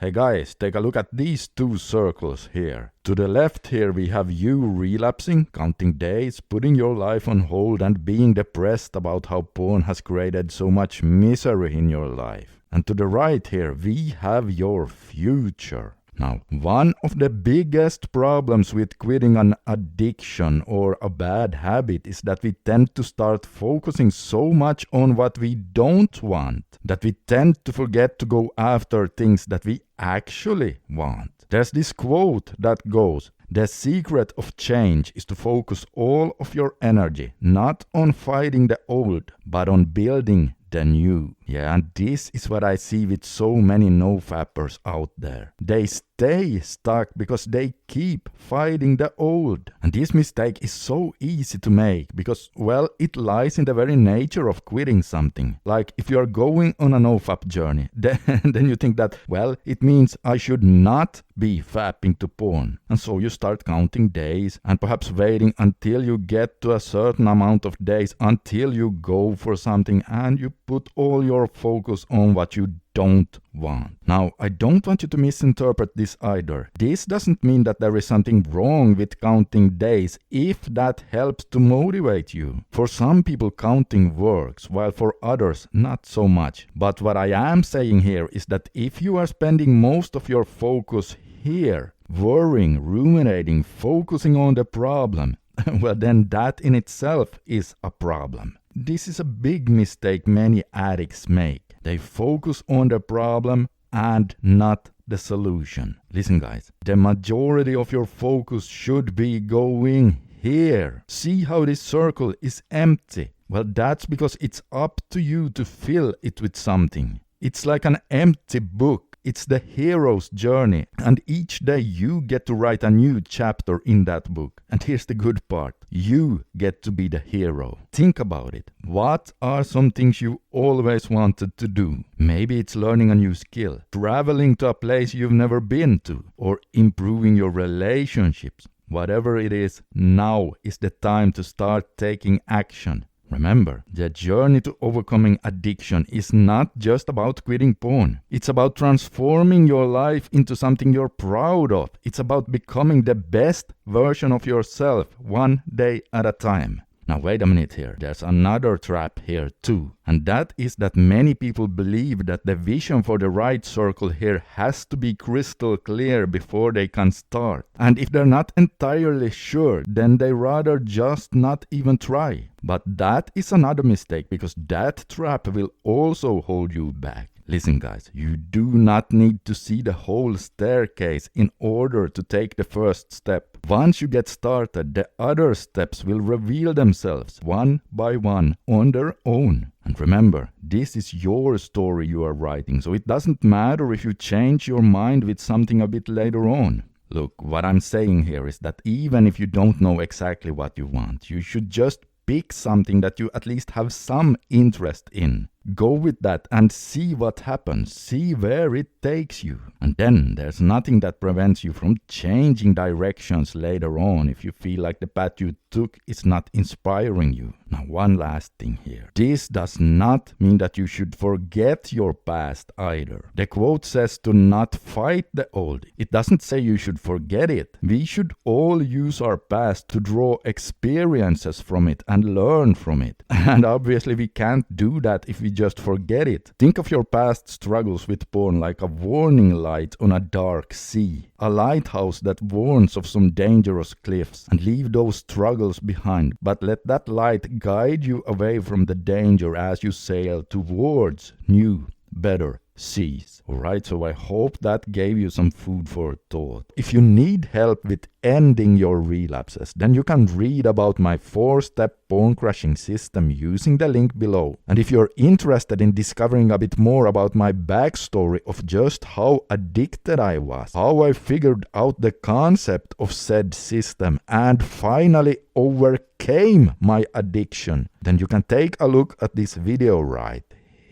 Hey guys, take a look at these two circles here. To the left here we have you relapsing, counting days, putting your life on hold and being depressed about how porn has created so much misery in your life. And to the right here we have your future. Now, one of the biggest problems with quitting an addiction or a bad habit is that we tend to start focusing so much on what we don't want that we tend to forget to go after things that we actually want. There's this quote that goes, "The secret of change is to focus all of your energy not on fighting the old, but on building the new." Yeah, and this is what I see with so many NoFappers out there. They stay stuck because they keep fighting the old. And this mistake is so easy to make because, well, it lies in the very nature of quitting something. Like if you are going on a NoFap journey, then you think that, well, it means I should not be fapping to porn. And so you start counting days and perhaps waiting until you get to a certain amount of days until you go for something and you put all your focus on what you don't want. Now, I don't want you to misinterpret this either. This doesn't mean that there is something wrong with counting days if that helps to motivate you. For some people, counting works, while for others, not so much. But what I am saying here is that if you are spending most of your focus here, worrying, ruminating, focusing on the problem, well, then that in itself is a problem. This is a big mistake many addicts make. They focus on the problem and not the solution. Listen guys, the majority of your focus should be going here. See how this circle is empty? Well, that's because it's up to you to fill it with something. It's like an empty book. It's the hero's journey, and each day you get to write a new chapter in that book. And here's the good part. You get to be the hero. Think about it. What are some things you always wanted to do? Maybe it's learning a new skill, traveling to a place you've never been to, or improving your relationships. Whatever it is, now is the time to start taking action. Remember, the journey to overcoming addiction is not just about quitting porn. It's about transforming your life into something you're proud of. It's about becoming the best version of yourself, one day at a time. Now wait a minute here, there's another trap here too. And that is that many people believe that the vision for the right circle here has to be crystal clear before they can start. And if they're not entirely sure, then they rather just not even try. But that is another mistake because that trap will also hold you back. Listen guys, you do not need to see the whole staircase in order to take the first step. Once you get started, the other steps will reveal themselves one by one on their own. And remember, this is your story you are writing, so it doesn't matter if you change your mind with something a bit later on. Look, what I'm saying here is that even if you don't know exactly what you want, you should just pick something that you at least have some interest in. Go with that and see what happens. See where it takes you. And then there's nothing that prevents you from changing directions later on if you feel like the path you took is not inspiring you. Now, one last thing here. This does not mean that you should forget your past either. The quote says to not fight the old. It doesn't say you should forget it. We should all use our past to draw experiences from it and learn from it. And obviously we can't do that if we just forget it. Think of your past struggles with porn like a warning light on a dark sea. A lighthouse that warns of some dangerous cliffs, and leave those struggles behind. But let that light guide you away from the danger as you sail towards new, better seas. Alright, so I hope that gave you some food for thought. If you need help with ending your relapses, then you can read about my 4-step porn crashing system using the link below. And if you're interested in discovering a bit more about my backstory of just how addicted I was, how I figured out the concept of said system, and finally overcame my addiction, then you can take a look at this video right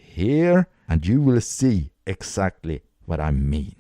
here, and you will see exactly what I mean.